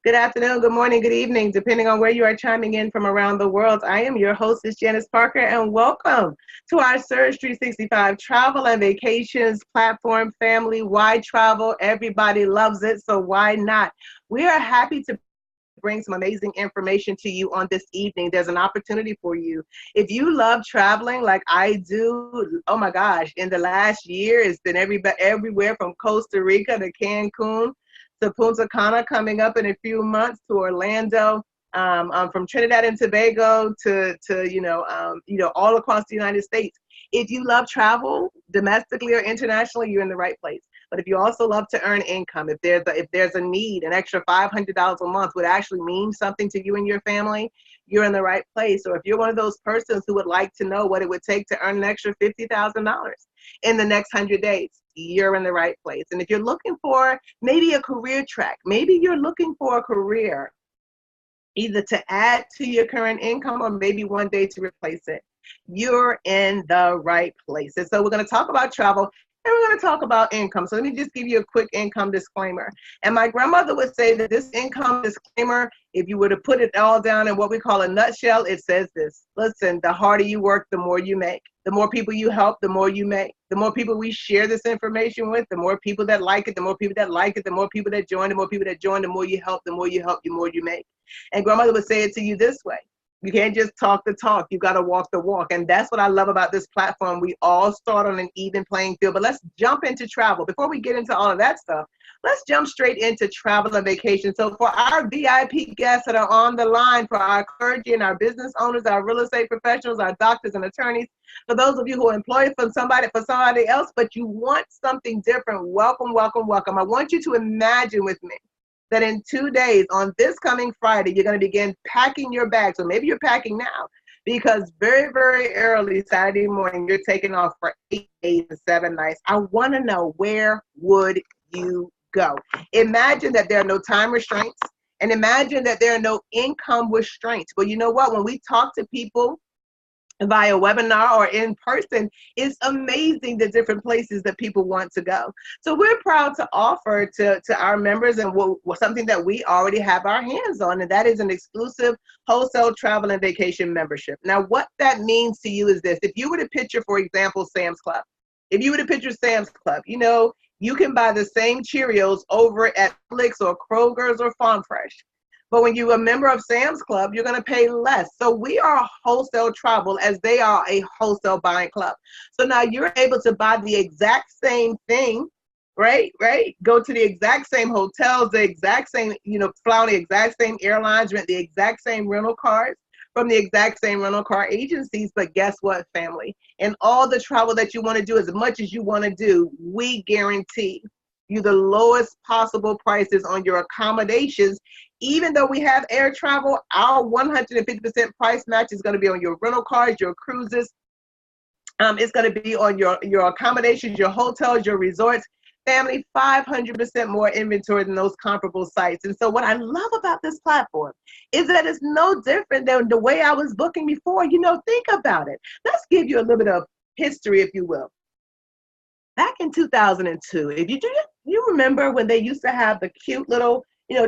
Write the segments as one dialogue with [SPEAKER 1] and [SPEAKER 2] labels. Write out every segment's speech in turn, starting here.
[SPEAKER 1] Good afternoon, good morning, good evening, depending on where you are chiming in from around the world. I am your hostess, Janice Parker, and welcome to our Surge365 travel and vacations platform family. Why travel? Everybody loves it, so why not? We are happy to bring some amazing information to you on this evening. There's an opportunity for you. If you love traveling like I do, oh my gosh, in the last year, it's been everywhere from Costa Rica to Cancun to Punta Cana coming up in a few months to Orlando, from Trinidad and Tobago to all across the United States. If you love travel domestically or internationally, you're in the right place. But if you also love to earn income, if there's a need, an extra $500 a month would actually mean something to you and your family, you're in the right place. Or if you're one of those persons who would like to know what it would take to earn an extra $50,000 in the next 100 days, you're in the right place. And if you're looking for maybe a career track, maybe you're looking for a career either to add to your current income or maybe one day to replace it, you're in the right place. And so we're going to talk about travel and we're going to talk about income. So let me just give you a quick income disclaimer. And my grandmother would say that this income disclaimer, if you were to put it all down in what we call a nutshell, it says this: listen, the harder you work, the more you make. The more people you help, the more you make. The more people we share this information with, the more people that like it, the more people that like it, the more people that join, the more people that join, the more you help, the more you help, the more you make. And grandmother would say it to you this way: you can't just talk the talk, you got to walk the walk. And that's what I love about this platform. We all start on an even playing field. But let's jump into travel. Before we get into all of that stuff, let's jump straight into travel and vacation. So for our VIP guests that are on the line, for our clergy and our business owners, our real estate professionals, our doctors and attorneys, for those of you who are employed for somebody else, but you want something different, welcome, welcome, welcome. I want you to imagine with me that in 2 days, on this coming Friday, you're going to begin packing your bags. So maybe you're packing now, because very, very early Saturday morning, you're taking off for 8 days and 7 nights. I want to know, where would you go? Imagine that there are no time restraints, and imagine that there are no income restraints. Well, you know what? When we talk to people via webinar or in person, it's amazing the different places that people want to go. So we're proud to offer to our members and something that we already have our hands on, and that is an exclusive wholesale travel and vacation membership. Now, what that means to you is this: if you were to picture, for example, Sam's Club, you can buy the same Cheerios over at Publix or Kroger's or Farm Fresh. But when you're a member of Sam's Club, you're going to pay less. So we are wholesale travel, as they are a wholesale buying club. So now you're able to buy the exact same thing, right? Go to the exact same hotels, the exact same, fly on the exact same airlines, rent the exact same rental cars from the exact same rental car agencies. But guess what, family? And all the travel that you want to do, as much as you want to do, we guarantee you the lowest possible prices on your accommodations. Even though we have air travel, our 150% price match is going to be on your rental cars, your cruises. It's going to be on your accommodations, your hotels, your resorts. Family, 500% more inventory than those comparable sites. And so what I love about this platform is that it's no different than the way I was booking before. Think about it. Let's give you a little bit of history, if you will. Back in 2002, if you remember when they used to have the cute little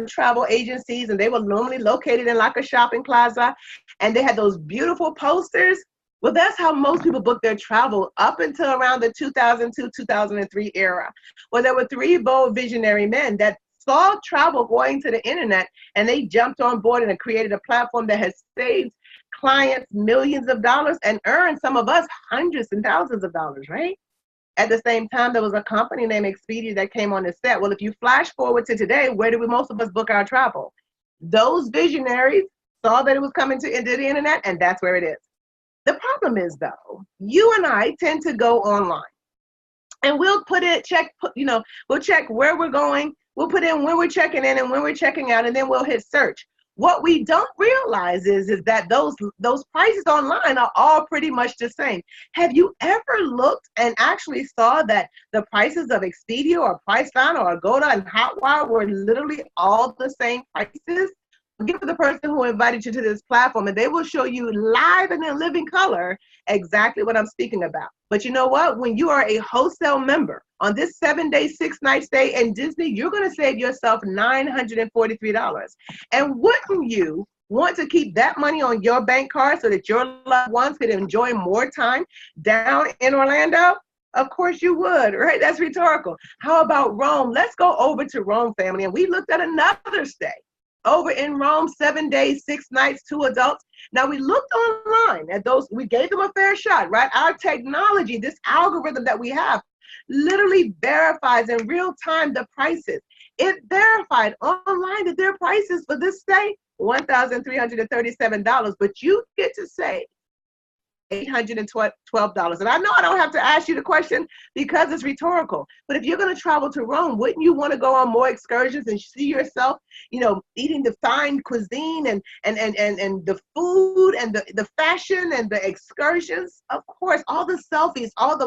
[SPEAKER 1] travel agencies, and they were normally located in like a shopping plaza, and they had those beautiful posters. Well, that's how most people booked their travel up until around the 2002, 2003 era. Well, there were 3 bold visionary men that saw travel going to the internet, and they jumped on board and created a platform that has saved clients millions of dollars and earned some of us hundreds and thousands of dollars, right? At the same time, there was a company named Expedia that came on the set. Well, if you flash forward to today, where do most of us book our travel? Those visionaries saw that it was coming into the internet, and that's where it is. The problem is, though, you and I tend to go online, and we'll we'll check where we're going. We'll put in when we're checking in and when we're checking out, and then we'll hit search. What we don't realize is that those prices online are all pretty much the same. Have you ever looked and actually saw that the prices of Expedia or Priceline or Agoda and Hotwire were literally all the same prices? Give the person who invited you to this platform, and they will show you live and in living color exactly what I'm speaking about. But you know what? When you are a wholesale member on this 7-day, 6-night stay in Disney, you're going to save yourself $943. And wouldn't you want to keep that money on your bank card so that your loved ones could enjoy more time down in Orlando? Of course you would, right? That's rhetorical. How about Rome? Let's go over to Rome, family. And we looked at another stay over in Rome, 7 days, 6 nights, 2 adults. Now we looked online at those, we gave them a fair shot, right? Our technology, this algorithm that we have, literally verifies in real time the prices. It verified online that their prices for this stay, $1,337, but you get to save $812. And I know I don't have to ask you the question because it's rhetorical, but if you're going to travel to Rome, wouldn't you want to go on more excursions and see yourself, eating the fine cuisine and the food and the fashion and the excursions? Of course, all the selfies, all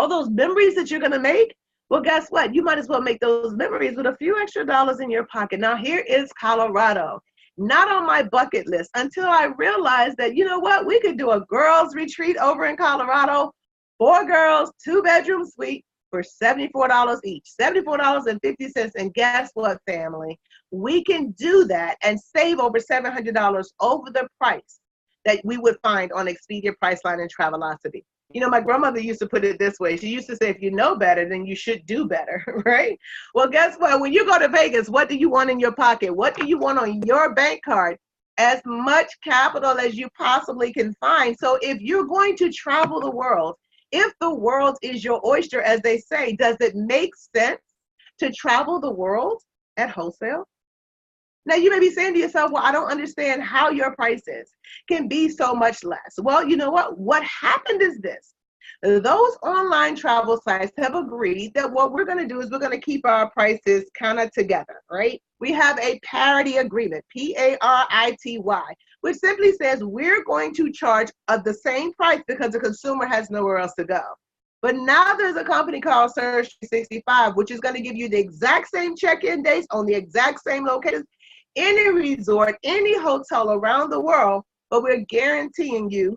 [SPEAKER 1] those memories that you're going to make. Well, guess what? You might as well make those memories with a few extra dollars in your pocket. Now, here is Colorado. Not on my bucket list until I realized that, you know what, we could do a girls retreat over in Colorado, 4 girls, 2-bedroom suite for $74 each, $74.50. And guess what, family? We can do that and save over $700 over the price that we would find on Expedia, Priceline, and Travelocity. My grandmother used to put it this way. She used to say, if you know better, then you should do better, right? Well, guess what? When you go to Vegas, what do you want in your pocket? What do you want on your bank card? As much capital as you possibly can find. So if you're going to travel the world, if the world is your oyster, as they say, does it make sense to travel the world at wholesale? Now, you may be saying to yourself, well, I don't understand how your prices can be so much less. Well, you know what? What happened is this. Those online travel sites have agreed that what we're going to do is we're going to keep our prices kind of together, right? We have a parity agreement, parity, which simply says we're going to charge the same price because the consumer has nowhere else to go. But now there's a company called Surge365, which is going to give you the exact same check-in dates on the exact same locations, any resort, any hotel around the world, but we're guaranteeing you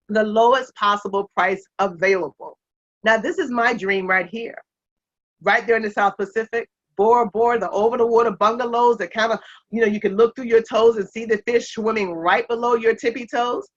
[SPEAKER 1] the lowest possible price available. Now, this is my dream right here, right there in the South Pacific. Bora Bora, the over-the-water bungalows that kind of, you can look through your toes and see the fish swimming right below your tippy toes.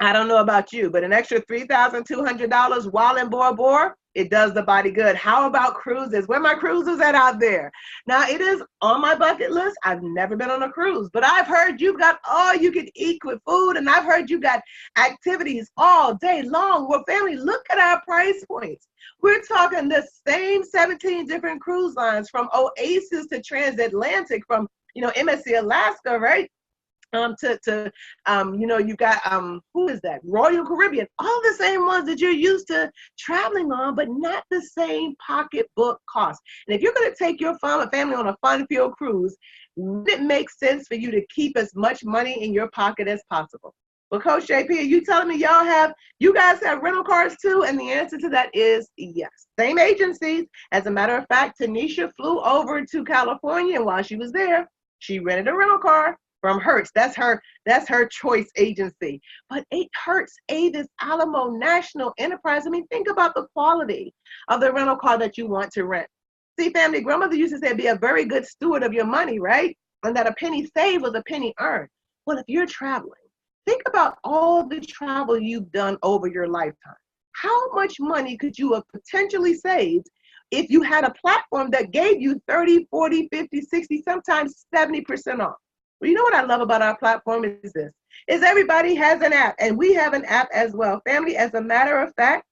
[SPEAKER 1] I don't know about you, but an extra $3,200 while in Bora Bora, it does the body good. How about cruises? Where my cruises at out there? Now, it is on my bucket list. I've never been on a cruise, but I've heard you've got all you can eat with food, and I've heard you got activities all day long. Well, family, look at our price points. We're talking the same 17 different cruise lines, from Oasis to Transatlantic, from, MSC Alaska, right? You got, who is that? Royal Caribbean, all the same ones that you're used to traveling on, but not the same pocketbook cost. And if you're going to take your family on a fun-filled cruise, would it make sense for you to keep as much money in your pocket as possible? Well, Coach JP, are you telling me you guys have rental cars too? And the answer to that is yes. Same agencies. As a matter of fact, Tanisha flew over to California, and while she was there, she rented a rental car from Hertz. That's her choice agency. But Hertz, Avis, Alamo, National Enterprise. I mean, think about the quality of the rental car that you want to rent. See, family, grandmother used to say, be a very good steward of your money, right? And that a penny saved was a penny earned. Well, if you're traveling, think about all the travel you've done over your lifetime. How much money could you have potentially saved if you had a platform that gave you 30, 40, 50, 60, sometimes 70% off? Well, you know what I love about our platform is this, is everybody has an app, and we have an app as well. Family, as a matter of fact,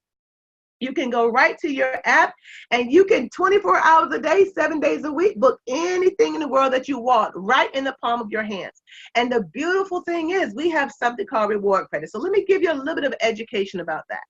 [SPEAKER 1] you can go right to your app and you can 24 hours a day, 7 days a week, book anything in the world that you want right in the palm of your hands. And the beautiful thing is we have something called reward credit. So let me give you a little bit of education about that.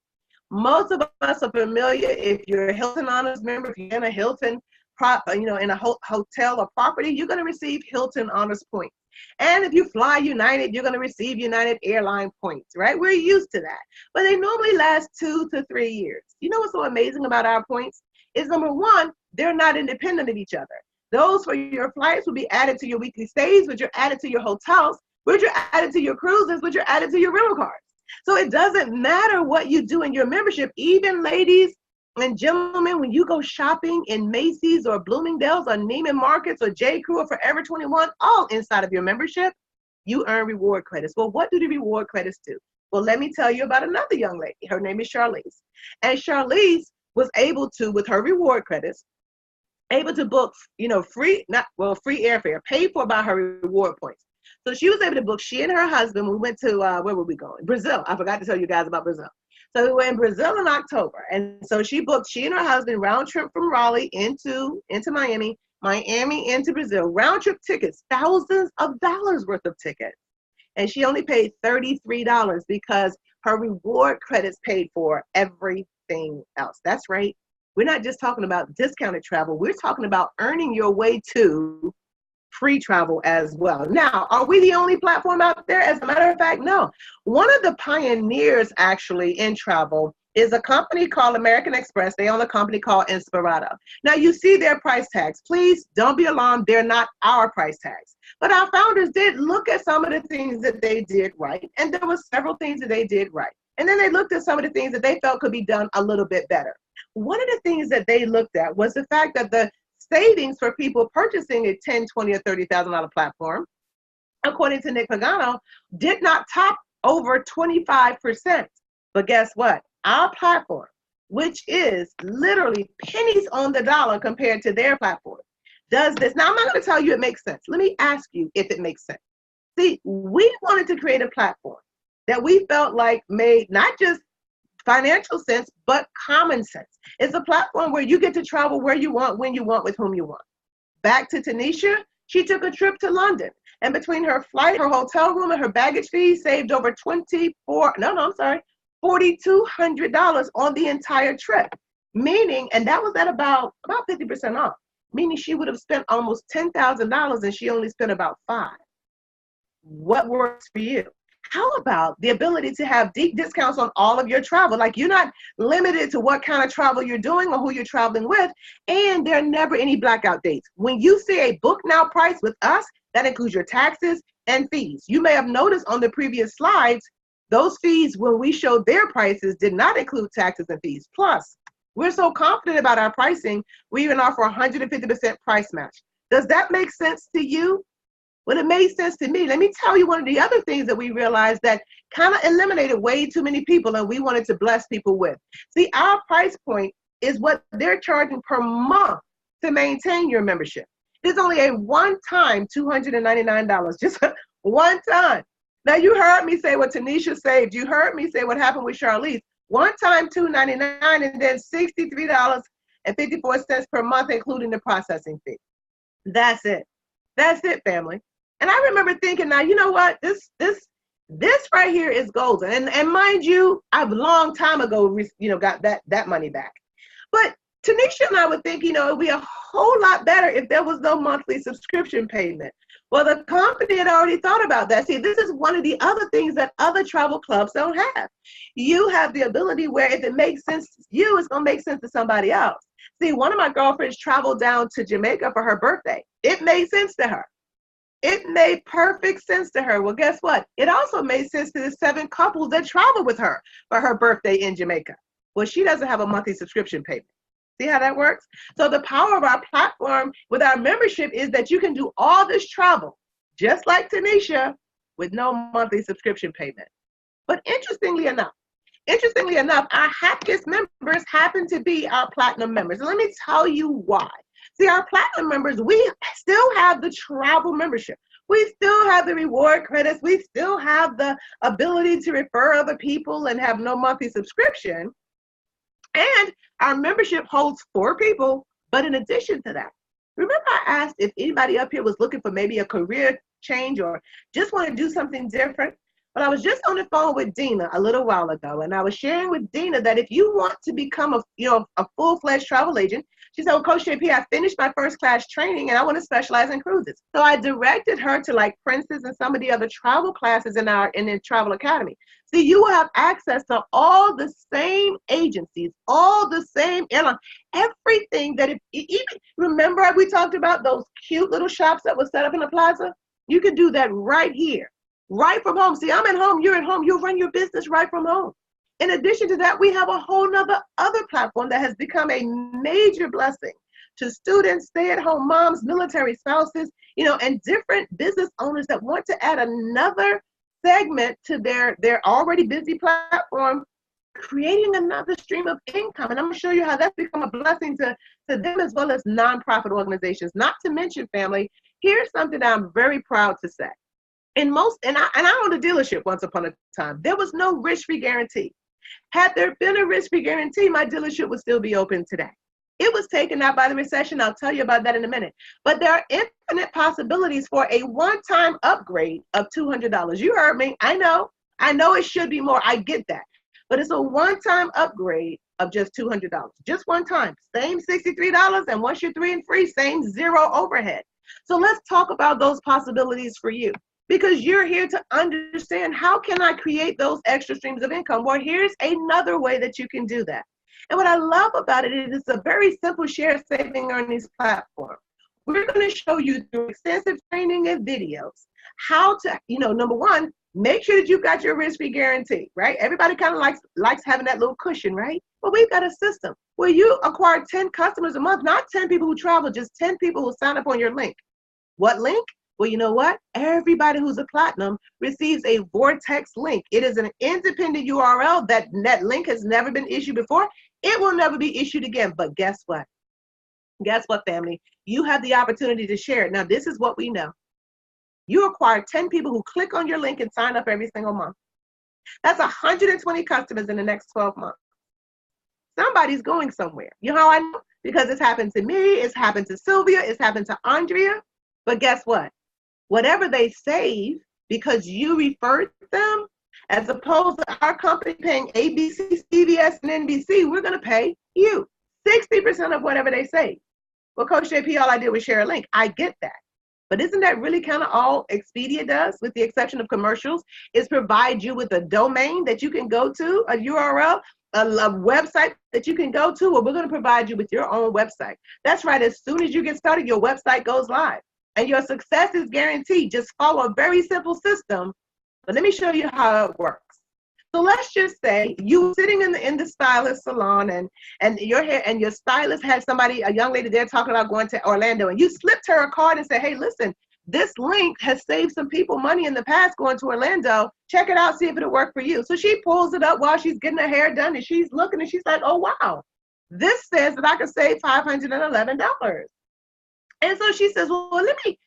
[SPEAKER 1] Most of us are familiar, if you're a Hilton Honors member, if you're in a Hilton, in a hotel or property, you're going to receive Hilton Honors points. And if you fly United, you're going to receive United Airline points, right? We're used to that. But they normally last 2 to 3 years. You know what's so amazing about our points? Is number one, they're not independent of each other. Those for your flights will be added to your weekly stays, which are added to your hotels, which are added to your cruises, which are added to your rental cars. So it doesn't matter what you do in your membership, even ladies and gentlemen, when you go shopping in Macy's or Bloomingdale's or Neiman Marcus or J. Crew or Forever 21, all inside of your membership, you earn reward credits. Well, what do the reward credits do? Well, let me tell you about another young lady. Her name is Charlize. And Charlize was able to, with her reward credits, able to book, free airfare, paid for by her reward points. So she was able to book, she and her husband, we went to, where were we going? Brazil. I forgot to tell you guys about Brazil. So we were in Brazil in October. And so she and her husband round trip from Raleigh into Miami, Miami into Brazil, round trip tickets, thousands of dollars worth of tickets. And she only paid $33 because her reward credits paid for everything else. That's right. We're not just talking about discounted travel. We're talking about earning your way to free travel as well. Now, are we the only platform out there? As a matter of fact, no. One of the pioneers actually in travel is a company called American Express. They own a company called Inspirato. Now you see their price tags. Please don't be alarmed. They're not our price tags. But our founders did look at some of the things that they did right. And there were several things that they did right. And then they looked at some of the things that they felt could be done a little bit better. One of the things that they looked at was the fact that the savings for people purchasing a $10,000, $20,000, or $30,000 platform, according to Nick Pagano, did not top over 25%. But guess what? Our platform, which is literally pennies on the dollar compared to their platform, does this. Now, I'm not going to tell you it makes sense. Let me ask you if it makes sense. See, we wanted to create a platform that we felt like made not just financial sense, but common sense. It's a platform where you get to travel where you want, when you want, with whom you want. Back to Tanisha, she took a trip to London, and between her flight, her hotel room, and her baggage fees, saved over $4,200 on the entire trip. Meaning, and that was at about 50% off, meaning she would have spent almost $10,000 and she only spent about $5,000. What works for you? How about the ability to have deep discounts on all of your travel? Like, you're not limited to what kind of travel you're doing or who you're traveling with, and there are never any blackout dates. When you see a book now price with us, that includes your taxes and fees. You may have noticed on the previous slides, those fees, when we showed their prices, did not include taxes and fees. Plus, we're so confident about our pricing, we even offer 150% price match. Does that make sense to you? Well, it made sense to me. Let me tell you one of the other things that we realized that kind of eliminated way too many people and we wanted to bless people with. See, our price point is what they're charging per month to maintain your membership. There's only a one-time $299, just one time. Now, you heard me say what Tanisha saved. You heard me say what happened with Charlize. One time $299 and then $63.54 per month, including the processing fee. That's it. That's it, family. And I remember thinking, now, you know what? This right here is golden. And mind you, I've a long time ago, got that money back. But Tanisha and I would think, it would be a whole lot better if there was no monthly subscription payment. Well, the company had already thought about that. See, this is one of the other things that other travel clubs don't have. You have the ability where if it makes sense to you, it's going to make sense to somebody else. See, one of my girlfriends traveled down to Jamaica for her birthday. It made sense to her. It made perfect sense to her. Well, guess what? It also made sense to the 7 couples that traveled with her for her birthday in Jamaica. Well, she doesn't have a monthly subscription payment. See how that works? So the power of our platform with our membership is that you can do all this travel, just like Tanisha, with no monthly subscription payment. But interestingly enough, our happiest members happen to be our platinum members. And let me tell you why. See, our platinum members, we still have the travel membership. We still have the reward credits. We still have the ability to refer other people and have no monthly subscription. And our membership holds 4 people. But in addition to that, remember I asked if anybody up here was looking for maybe a career change or just want to do something different? But I was just on the phone with Dina a little while ago, and I was sharing with Dina that if you want to become a full-fledged travel agent, she said, well, Coach JP, I finished my first class training and I want to specialize in cruises. So I directed her to like Princess and some of the other travel classes in the Travel Academy. See, you will have access to all the same agencies, all the same airlines, everything that even remember we talked about those cute little shops that were set up in the plaza? You can do that right here. right from home. See, I'm at home, you're at home, you'll run your business right from home. In addition to that, we have a whole nother other platform that has become a major blessing to students, stay-at-home moms, military spouses, and different business owners that want to add another segment to their already busy platform, creating another stream of income. And I'm going to show you how that's become a blessing to them as well as nonprofit organizations. Not to mention, family, here's something that I'm very proud to say. In most, and I owned a dealership once upon a time, there was no risk-free guarantee. Had there been a risk-free guarantee, my dealership would still be open today. It was taken out by the recession. I'll tell you about that in a minute. But there are infinite possibilities for a one-time upgrade of $200. You heard me. I know it should be more. I get that. But it's a one-time upgrade of just $200. Just one time. Same $63. And once you're 3 and free, same zero overhead. So let's talk about those possibilities for you, because you're here to understand, how can I create those extra streams of income? Well, here's another way that you can do that. And what I love about it is it's a very simple share saving earnings platform. We're going to show you through extensive training and videos how to, number one, make sure that you've got your risk-free guarantee, right? Everybody kind of likes having that little cushion, right? But we've got a system where you acquire 10 customers a month, not 10 people who travel, just 10 people who sign up on your link. What link? Well, you know what? Everybody who's a platinum receives a Vortex link. It is an independent URL. That link has never been issued before. It will never be issued again. But guess what? Guess what, family? You have the opportunity to share it. Now, this is what we know. You acquire 10 people who click on your link and sign up every single month. That's 120 customers in the next 12 months. Somebody's going somewhere. You know how I know? Because it's happened to me. It's happened to Sylvia. It's happened to Andrea. But guess what? Whatever they save, because you referred them, as opposed to our company paying ABC, CBS, and NBC, we're going to pay you 60% of whatever they save. Well, Coach JP, all I did was share a link. I get that. But isn't that really kind of all Expedia does, with the exception of commercials, is provide you with a domain that you can go to, a URL, a website that you can go to? Well, we're going to provide you with your own website. That's right. As soon as you get started, your website goes live. And your success is guaranteed. Just follow a very simple system. But let me show you how it works. So let's just say you sitting in the stylist salon, and your hair and your stylist had a young lady there talking about going to Orlando, and you slipped her a card and said, hey, listen, this link has saved some people money in the past going to Orlando. Check it out, see if it'll work for you. So she pulls it up while she's getting her hair done, and she's looking, and she's like, oh, wow, this says that I can save $511. And so she says, well, let me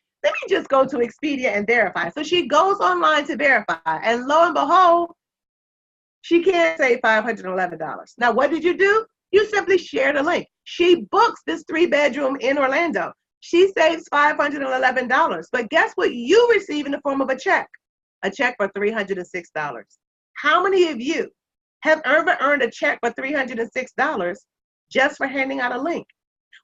[SPEAKER 1] just go to Expedia and verify. So she goes online to verify, and lo and behold, she can't save $511. Now, what did you do? You simply shared a link. She books this 3-bedroom in Orlando. She saves $511. But guess what you receive in the form of a check? A check for $306. How many of you have ever earned a check for $306 just for handing out a link?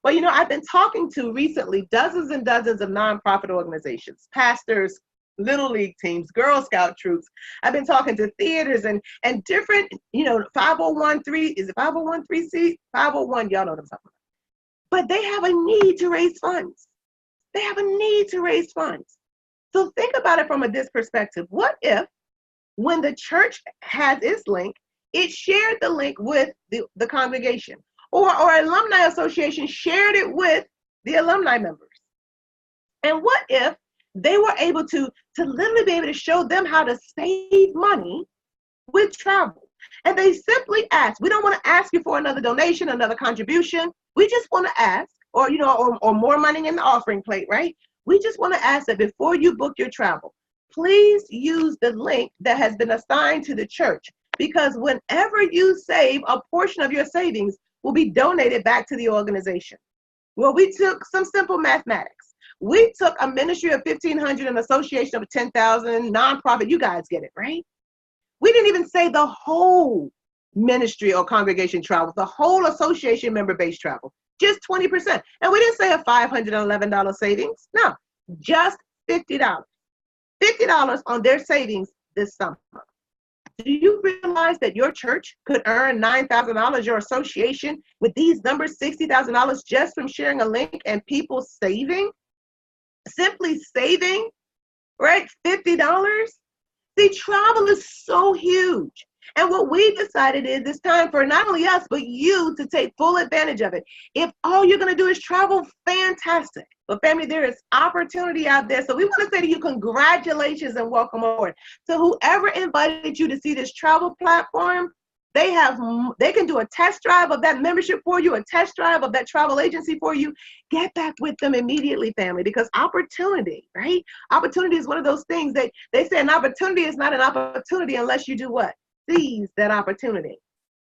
[SPEAKER 1] Well, I've been talking to recently dozens and dozens of nonprofit organizations, pastors, Little League teams, Girl Scout troops. I've been talking to theaters and different, 501(c), is it 501(c)? 501, y'all know what I'm talking about. But they have a need to raise funds. They have a need to raise funds. So think about it from this perspective. What if, when the church has its link, it shared the link with the congregation? Or alumni association shared it with the alumni members? And what if they were able to literally be able to show them how to save money with travel? And they simply ask, we don't want to ask you for another donation, another contribution. We just want to ask, or more money in the offering plate, right? We just want to ask that before you book your travel, please use the link that has been assigned to the church, because whenever you save, a portion of your savings will be donated back to the organization. Well, we took some simple mathematics. We took a ministry of 1,500, an association of 10,000, nonprofit. You guys get it, right? We didn't even say the whole ministry or congregation travel, the whole association member base travel, just 20%. And we didn't say a $511 savings. No, just $50. $50 on their savings this summer. Do you realize that your church could earn $9,000, your association, with these numbers, $60,000, just from sharing a link and people saving? Simply saving, right? $50. See, travel is so huge. And what we decided is it's time for not only us, but you to take full advantage of it. If all you're going to do is travel, fantastic. But family, there is opportunity out there. So we want to say to you, congratulations and welcome aboard. So whoever invited you to see this travel platform, they can do a test drive of that membership for you, a test drive of that travel agency for you. Get back with them immediately, family, because opportunity, right? Opportunity is one of those things that they say an opportunity is not an opportunity unless you do what? Seize that opportunity.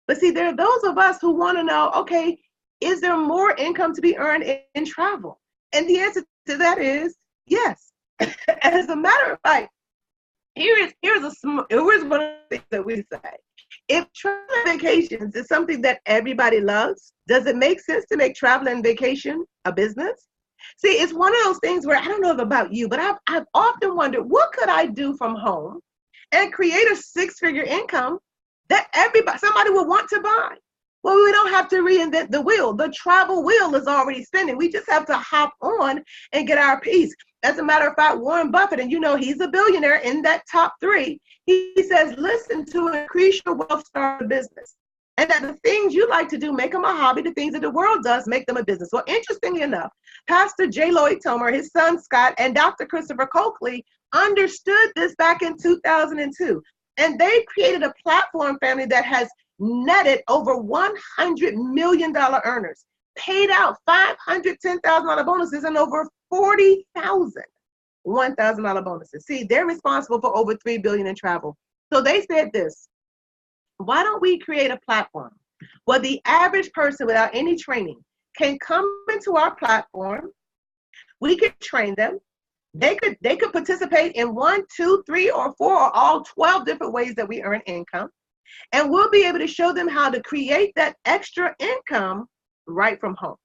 [SPEAKER 1] But see, there are those of us who want to know, okay, is there more income to be earned in travel? And the answer to that is yes. As a matter of fact, here's one of the things that we say. If travel and vacations is something that everybody loves, does it make sense to make travel and vacation a business? See, it's one of those things where I don't know about you, but I've often wondered, what could I do from home and create a six-figure income that somebody will want to buy? Well, we don't have to reinvent the wheel. The travel wheel is already spinning. We just have to hop on and get our piece. As a matter of fact, Warren Buffett, and you know he's a billionaire in that top three, he says, listen, to increase your wealth, start a business. And that the things you like to do, make them a hobby. The things that the world does, make them a business. Well, interestingly enough, Pastor J. Lloyd Tomer, his son Scott, and Dr. Christopher Coakley understood this back in 2002. And they created a platform, family, that has netted over $100 million earners, paid out $510,000 bonuses, and over 40,000 $1,000 bonuses. See, they're responsible for over $3 billion in travel. So they said this, why don't we create a platform where the average person without any training can come into our platform, we could train them, they could participate in 1, 2, 3, or 4, or all 12 different ways that we earn income. And we'll be able to show them how to create that extra income right from home.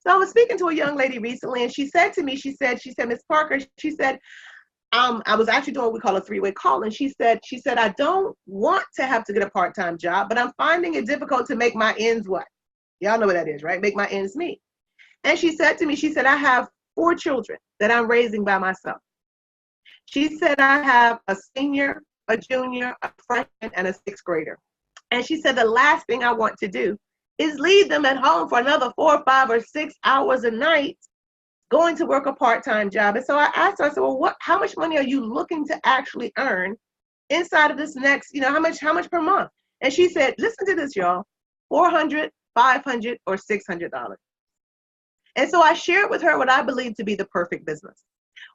[SPEAKER 1] So I was speaking to a young lady recently, and she said to me, she said, Ms. Parker, she said, I was actually doing what we call a three-way call, and she said, I don't want to have to get a part-time job, but I'm finding it difficult to make my ends what? Y'all know what that is, right? Make my ends meet. And she said to me, she said, I have 4 children that I'm raising by myself. She said, I have a senior, a junior, a freshman, and a 6th grader. And she said, the last thing I want to do is leave them at home for another 4, 5, or 6 hours a night going to work a part-time job. And so I asked her, I said, well, how much money are you looking to actually earn inside of this next, how much per month? And she said, listen to this, y'all, $400, $500, or $600. And so I shared with her what I believe to be the perfect business.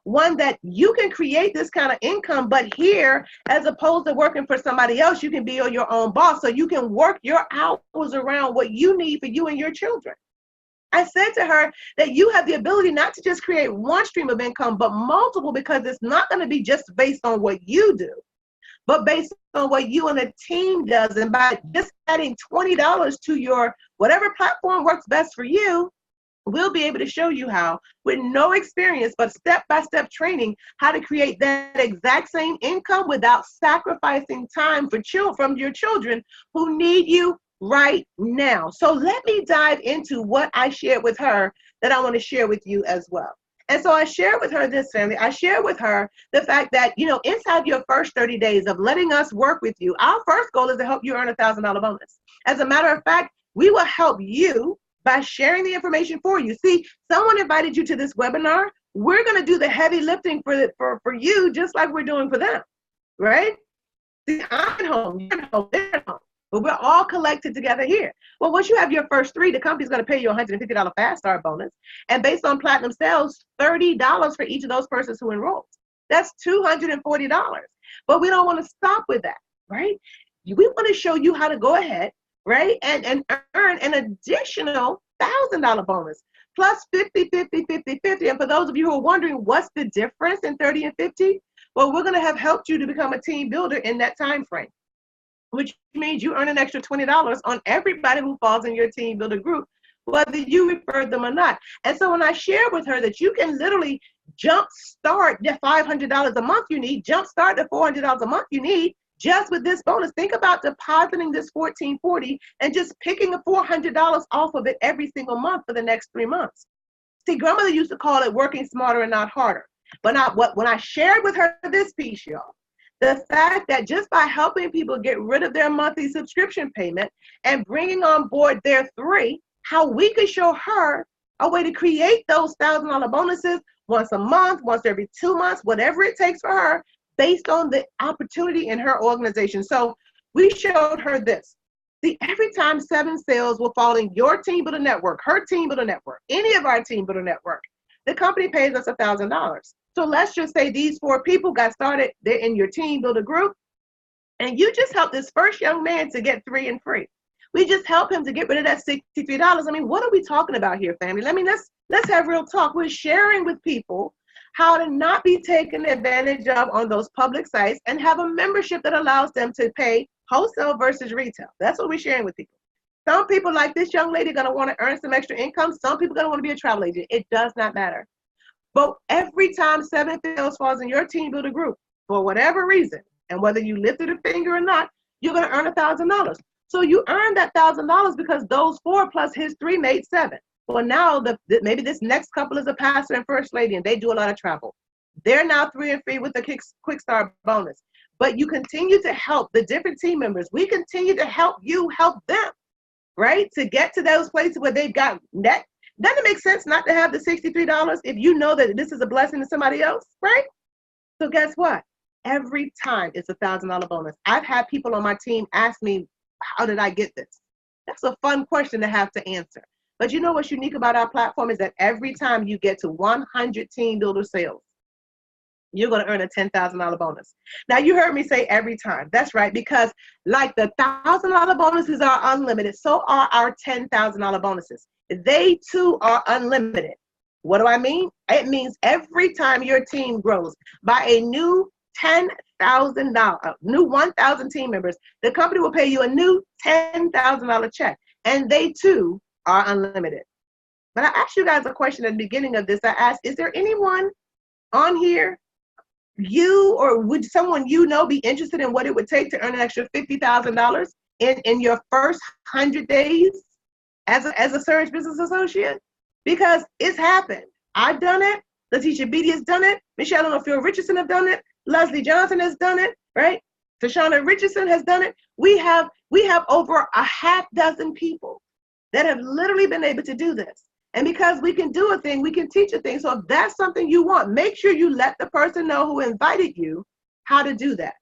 [SPEAKER 1] One that you can create this kind of income, but here, as opposed to working for somebody else, you can be your own boss. So you can work your hours around what you need for you and your children. I said to her that you have the ability not to just create one stream of income, but multiple, because it's not going to be just based on what you do, but based on what you and the team does. And by just adding $20 to your whatever platform works best for you, we'll be able to show you how, with no experience, but step-by-step training, how to create that exact same income without sacrificing time from your children who need you right now. So let me dive into what I shared with her that I want to share with you as well. And so I shared with her this, family. I shared with her the fact that, inside your first 30 days of letting us work with you, our first goal is to help you earn a $1,000 bonus. As a matter of fact, we will help you by sharing the information for you. See, someone invited you to this webinar. We're going to do the heavy lifting for you, just like we're doing for them, right? See, I'm at home, you're at home, they're at home, but we're all collected together here. Well, once you have your first 3, the company's going to pay you a $150 fast start bonus. And based on platinum sales, $30 for each of those persons who enroll. That's $240. But we don't want to stop with that, right? We want to show you how to go ahead, right, and earn an additional $1,000 bonus, plus 50, 50, 50, 50. And for those of you who are wondering what's the difference in 30 and 50, well, we're going to have helped you to become a team builder in that time frame, which means you earn an extra $20 on everybody who falls in your team builder group, whether you referred them or not. And so when I share with her that you can literally jump start the $500 a month you need, jump start the $400 a month you need, just with this bonus. Think about depositing this $1,440 and just picking the $400 off of it every single month for the next 3 months. See, grandmother used to call it working smarter and not harder. But when I shared with her this piece, y'all, The fact that just by helping people get rid of their monthly subscription payment and bringing on board their 3, how we could show her a way to create those $1,000 bonuses once a month, once every 2 months, whatever it takes for her, based on the opportunity in her organization. So we showed her this. See, every time 7 sales will fall in your team builder network, her team builder network, any of our team builder network, the company pays us $1,000. So let's just say these 4 people got started, they're in your team builder group, and you just helped this first young man to get 3 and free. We just helped him to get rid of that $63. I mean, what are we talking about here, family? I mean, let's have real talk. We're sharing with people how to not be taken advantage of on those public sites and have a membership that allows them to pay wholesale versus retail. That's what we're sharing with people. Some people, like this young lady, are going to want to earn some extra income. Some people are going to want to be a travel agent. It does not matter. But every time 7 sales falls in your team builder group, for whatever reason, and whether you lifted a finger or not, you're going to earn $1,000. So you earned that $1,000 because those 4 plus his 3 made 7. Well, now maybe this next couple is a pastor and first lady, and they do a lot of travel. They're now 3 and free with the quick start bonus. But you continue to help the different team members. We continue to help you help them, right? To get to those places where they've got net. Doesn't it make sense not to have the $63 if you know that this is a blessing to somebody else, right? So guess what? Every time it's a $1,000 bonus. I've had people on my team ask me, how did I get this? That's a fun question to have to answer. But you know what's unique about our platform is that every time you get to 100 team builder sales, you're going to earn a $10,000 bonus. Now, you heard me say every time. That's right, because like the $1,000 bonuses are unlimited, so are our $10,000 bonuses. They too are unlimited. What do I mean? It means every time your team grows by a new $10,000, new 1,000 team members, the company will pay you a new $10,000 check, and they too are unlimited. But I asked you guys a question at the beginning of this. I asked, is there anyone on here, you or would someone you know be interested in what it would take to earn an extra $50,000 in your first 100 days as a Surge Business Associate? Because it's happened. I've done it. Letitia Beatty has done it. Michelle and Phil Richardson have done it. Leslie Johnson has done it, right? Tashana Richardson has done it. We have over a half dozen people that have literally been able to do this. And because we can do a thing, we can teach a thing. So if that's something you want, make sure you let the person know who invited you how to do that.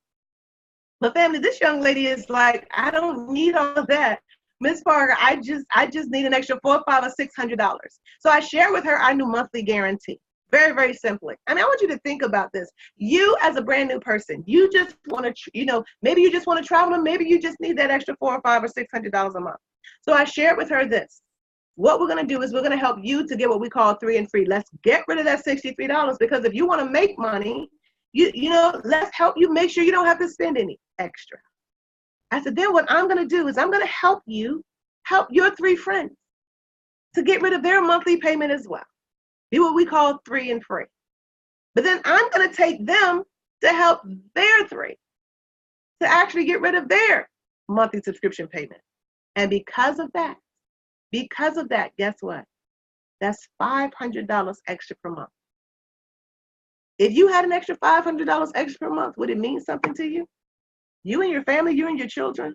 [SPEAKER 1] But family, this young lady is like, I don't need all of that. Miss Parker, I just need an extra $400, $500, or $600. So I share with her our new monthly guarantee. Very, very simply. And I want you to think about this. You as a brand new person, you just want to, maybe you just want to travel, and maybe you just need that extra $400 or $500 or $600 a month. So I shared with her this. What we're going to do is we're going to help you to get what we call 3 and free. Let's get rid of that $63, because if you want to make money, let's help you make sure you don't have to spend any extra. I said, then what I'm going to do is I'm going to help you help your 3 friends to get rid of their monthly payment as well. Do what we call 3 and free. But then I'm going to take them to help their 3 to actually get rid of their monthly subscription payment. And because of that, guess what? That's $500 extra per month. If you had an extra $500 extra per month, would it mean something to you? You and your family, you and your children?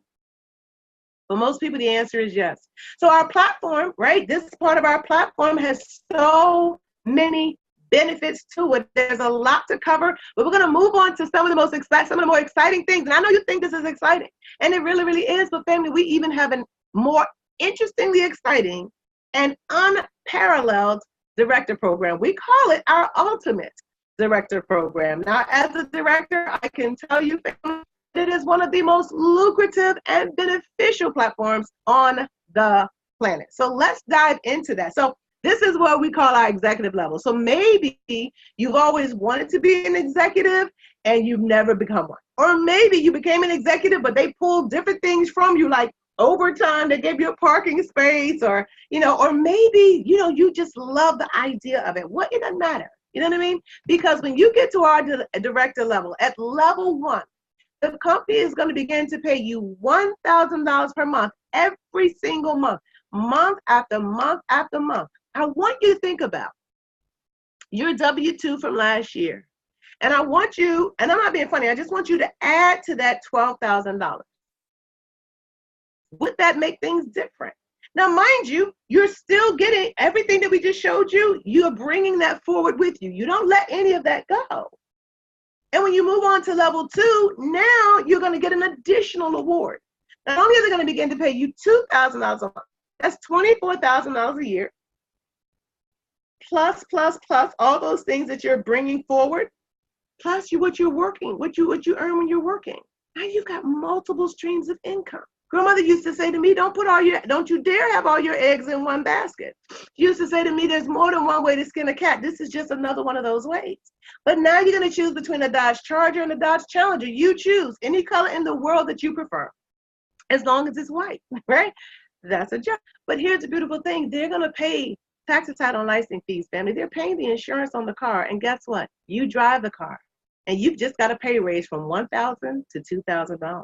[SPEAKER 1] For most people, the answer is yes. So our platform, right? This part of our platform has so many benefits to it. There's a lot to cover, but we're going to move on to some of the more exciting things. And I know you think this is exciting, and it really, really is. But family, we even have a more interestingly exciting and unparalleled director program. We call it our ultimate director program. Now, as a director, I can tell you, family, it is one of the most lucrative and beneficial platforms on the planet. So let's dive into that. So this is what we call our executive level. So maybe you've always wanted to be an executive and you've never become one. Or maybe you became an executive, but they pulled different things from you, like overtime, they gave you a parking space, or maybe, you just love the idea of it. It doesn't matter. You know what I mean? Because when you get to our director level, at level 1, the company is going to begin to pay you $1,000 per month every single month, month after month after month. I want you to think about your W-2 from last year. And I want you, and I'm not being funny, I just want you to add to that $12,000. Would that make things different? Now, mind you, you're still getting everything that we just showed you. You're bringing that forward with you. You don't let any of that go. And when you move on to level 2, now you're going to get an additional award. Not only are they going to begin to pay you $2,000 a month, that's $24,000 a year, plus all those things that you're bringing forward, plus what you're working, what you earn when you're working. Now you've got multiple streams of income. Grandmother used to say to me, don't you dare have all your eggs in one basket. She used to say to me, there's more than one way to skin a cat. This is just another one of those ways. But now you're going to choose between a Dodge Charger and a Dodge Challenger. You choose any color in the world that you prefer, as long as it's white, right? That's a job. But here's the beautiful thing. They're going to pay tax, title, and licensing fees, family. They're paying the insurance on the car. And guess what? You drive the car. And you've just got a pay raise from $1,000 to $2,000.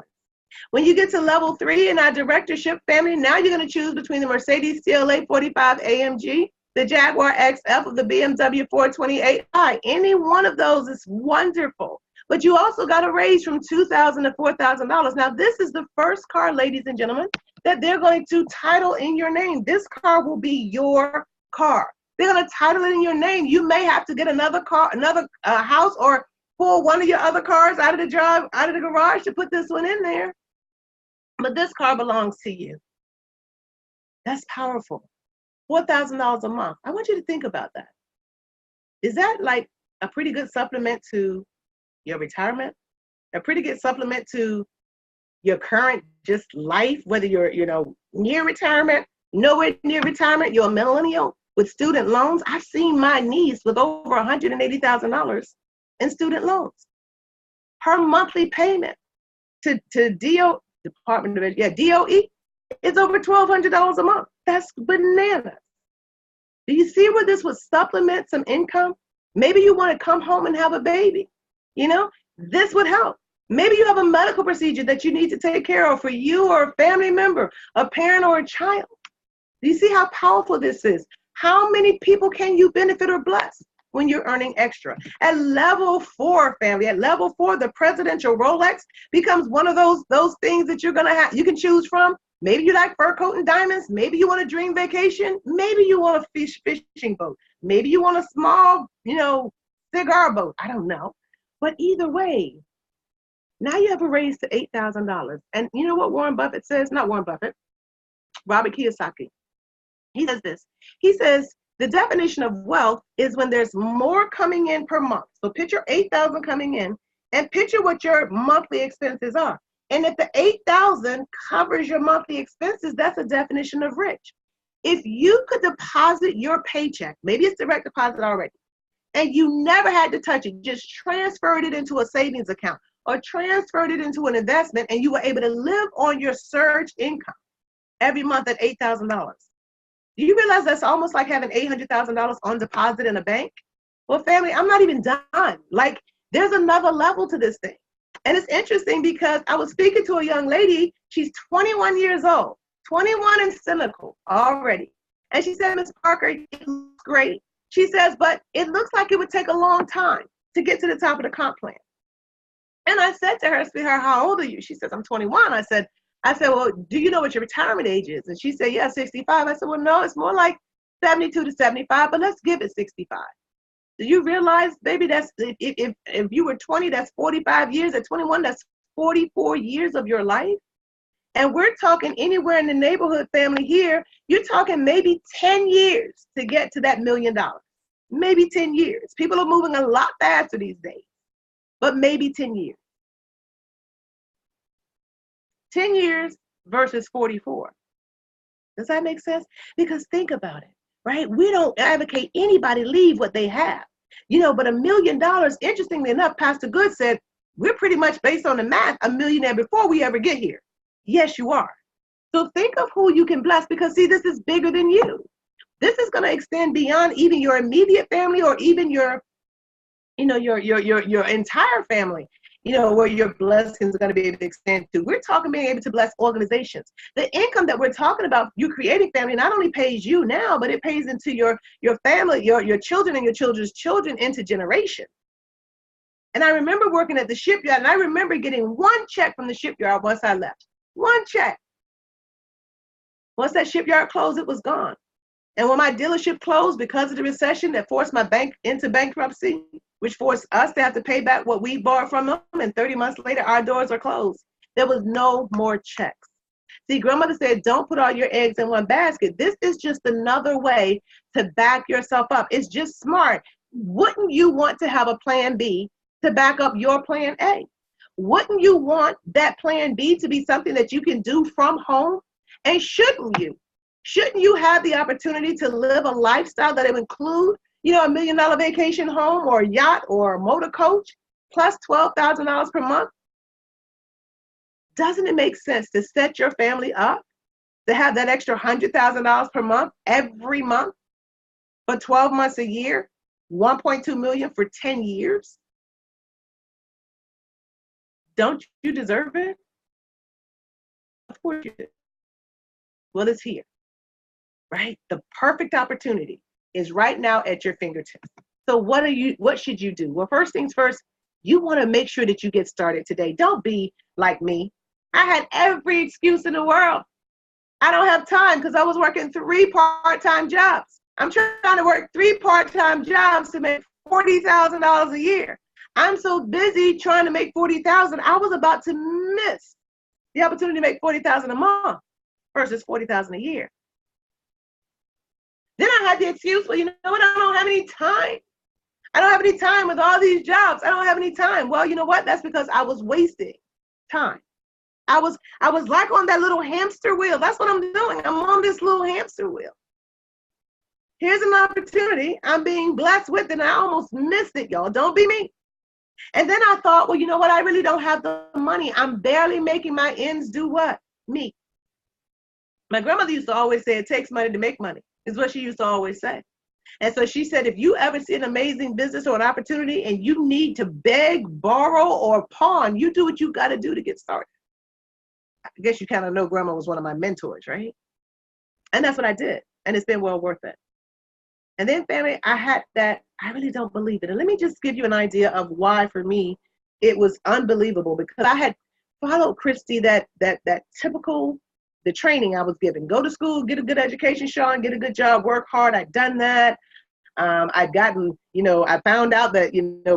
[SPEAKER 1] When you get to level 3 in our directorship, family, now you're going to choose between the Mercedes CLA 45 AMG, the Jaguar XF, or the BMW 428i. Any one of those is wonderful. But you also got a raise from $2,000 to $4,000. Now, this is the first car, ladies and gentlemen, that they're going to title in your name. This car will be your car. They're going to title it in your name. You may have to get another car, another house, or pull one of your other cars out of the garage to put this one in there. But this car belongs to you. That's powerful. $4,000 a month. I want you to think about that. Is that like a pretty good supplement to your retirement? A pretty good supplement to your current just life, whether you're, near retirement, nowhere near retirement, you're a millennial with student loans. I've seen my niece with over $180,000 in student loans. Her monthly payment to DOE is over $1,200 a month. That's bananas. Do you see where this would supplement some income? Maybe you want to come home and have a baby. This would help. Maybe you have a medical procedure that you need to take care of for you or a family member, a parent or a child. Do you see how powerful this is? How many people can you benefit or bless when you're earning extra? At level 4, family, at level 4, the presidential Rolex becomes one of those things that you're going to have. You can choose from. Maybe you like fur coat and diamonds. Maybe you want a dream vacation. Maybe you want a fishing boat. Maybe you want a small, cigar boat. I don't know. But either way, now you have a raise to $8,000. And you know what Warren Buffett says? Not Warren Buffett, Robert Kiyosaki. He says this. He says, the definition of wealth is when there's more coming in per month. So picture $8,000 coming in and picture what your monthly expenses are. And if the $8,000 covers your monthly expenses, that's a definition of rich. If you could deposit your paycheck, maybe it's direct deposit already, and you never had to touch it, just transferred it into a savings account or transferred it into an investment, and you were able to live on your surge income every month at $8,000. Do you realize that's almost like having $800,000 on deposit in a bank? Well, family, I'm not even done. Like, there's another level to this thing. And it's interesting because I was speaking to a young lady. She's 21 years old, 21 and cynical already. And she said, Ms. Parker, it looks great. She says, but it looks like it would take a long time to get to the top of the comp plan. And I said to her, sweetheart, how old are you? She says, I'm 21. I said, well, do you know what your retirement age is? And she said, yeah, 65. I said, well, no, it's more like 72 to 75, but let's give it 65. Do you realize, baby, that's if you were 20, that's 45 years. At 21, that's 44 years of your life. And we're talking anywhere in the neighborhood, family here, you're talking maybe 10 years to get to that $1 million. Maybe 10 years. People are moving a lot faster these days, but maybe 10 years. 10 years versus 44. Does that make sense? Because think about it, right? We don't advocate anybody leave what they have, but $1 million, interestingly enough, Pastor Good said, we're pretty much based on the math, a millionaire before we ever get here. Yes, you are. So think of who you can bless, because see, this is bigger than you. This is going to extend beyond even your immediate family or even your entire family. Where your blessings are going to be able to extend to. We're talking being able to bless organizations. The income that we're talking about, you creating family, not only pays you now, but it pays into your family, your children and your children's children into generation. And I remember working at the shipyard, and I remember getting one check from the shipyard once I left. One check. Once that shipyard closed, it was gone. And when my dealership closed because of the recession that forced my bank into bankruptcy, which forced us to have to pay back what we borrowed from them, and 30 months later, our doors are closed. There was no more checks. See, grandmother said, don't put all your eggs in one basket. This is just another way to back yourself up. It's just smart. Wouldn't you want to have a plan B to back up your plan A? Wouldn't you want that plan B to be something that you can do from home? And shouldn't you? Shouldn't you have the opportunity to live a lifestyle that would include, $1 million vacation home or yacht or motor coach plus $12,000 per month? Doesn't it make sense to set your family up to have that extra $100,000 per month every month for 12 months a year, 1.2 million for 10 years? Don't you deserve it? Of course you do. Well, it's here, right? The perfect opportunity is right now at your fingertips. So what should you do? Well, first things first, you want to make sure that you get started today. Don't be like me. I had every excuse in the world. I don't have time because I was working 3 part-time jobs. I'm trying to work 3 part-time jobs to make $40,000 a year. I'm so busy trying to make $40,000. I was about to miss the opportunity to make $40,000 a month versus $40,000 a year. Then I had the excuse, well, you know what? I don't have any time. I don't have any time with all these jobs. I don't have any time. Well, you know what? That's because I was wasting time. I was like on that little hamster wheel. That's what I'm doing. I'm on this little hamster wheel. Here's an opportunity I'm being blessed with, and I almost missed it, y'all. Don't be me. And then I thought, well, you know what? I really don't have the money. I'm barely making my ends do what? Meet. My grandmother used to always say, it takes money to make money, is what she used to always say. And so she said, if you ever see an amazing business or an opportunity and you need to beg, borrow, or pawn, you do what you got to do to get started. I guess you kind of know grandma was one of my mentors, right? And that's what I did. And it's been well worth it. And then, family, I really don't believe it. And let me just give you an idea of why, for me, it was unbelievable, because I had followed Christy, that typical, the training I was given. Go to school, get a good education, Sean, get a good job, work hard. I'd done that. I'd gotten, I found out that,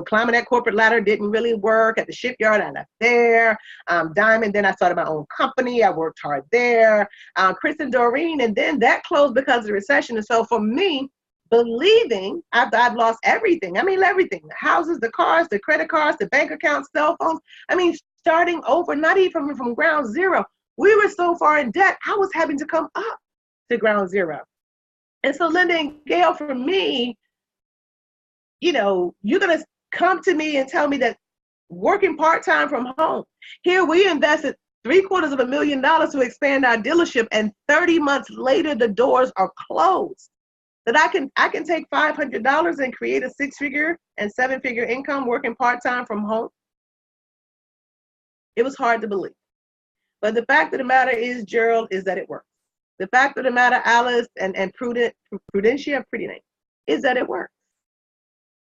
[SPEAKER 1] climbing that corporate ladder didn't really work at the shipyard. I left there. Diamond, then I started my own company. I worked hard there. Chris and Doreen, and then that closed because of the recession. And so for me, believing I've lost everything. I mean, everything, the houses, the cars, the credit cards, the bank accounts, cell phones. I mean, starting over, not even from ground zero. We were so far in debt, I was having to come up to ground zero. And so Linda and Gail, for me, you're going to come to me and tell me that working part-time from home, here we invested $750,000 to expand our dealership, and 30 months later, the doors are closed. That I can take $500 and create a 6-figure and 7-figure income working part-time from home. It was hard to believe. But the fact of the matter is, Gerald, is that it works. The fact of the matter, Alice and Prudentia, pretty name, is that it works.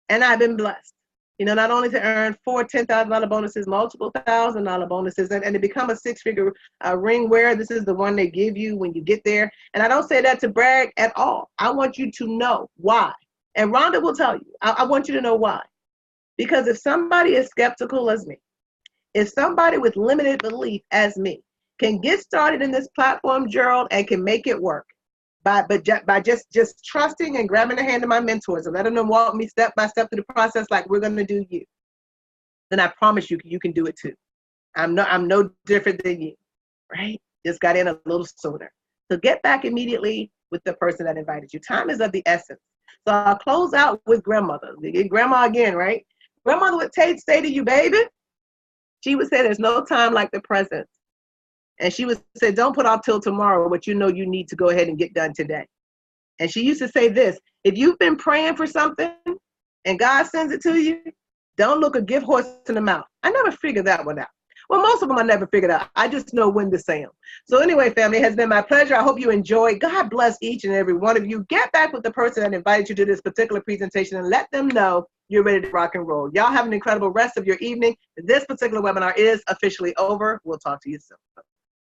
[SPEAKER 1] And I've been blessed, not only to earn 4 $10,000 bonuses, multiple $1,000 bonuses, and to become a 6-figure ring wearer. This is the one they give you when you get there. And I don't say that to brag at all. I want you to know why. And Rhonda will tell you, I want you to know why. Because if somebody is skeptical as me, if somebody with limited belief as me can get started in this platform, Gerald, and can make it work by just trusting and grabbing the hand of my mentors and letting them walk me step by step through the process like we're going to do you, then I promise you, you can do it too. I'm no different than you, right? Just got in a little sooner. So get back immediately with the person that invited you. Time is of the essence. So I'll close out with grandmother. Grandma again, right? Grandmother would say to you, baby, she would say there's no time like the present. And she would say, don't put off till tomorrow what you know you need to go ahead and get done today. And she used to say this, if you've been praying for something and God sends it to you, don't look a gift horse in the mouth. I never figured that one out. Well, most of them I never figured out. I just know when to say them. So anyway, family, it has been my pleasure. I hope you enjoyed. God bless each and every one of you. Get back with the person that invited you to this particular presentation and let them know you're ready to rock and roll. Y'all have an incredible rest of your evening. This particular webinar is officially over. We'll talk to you soon.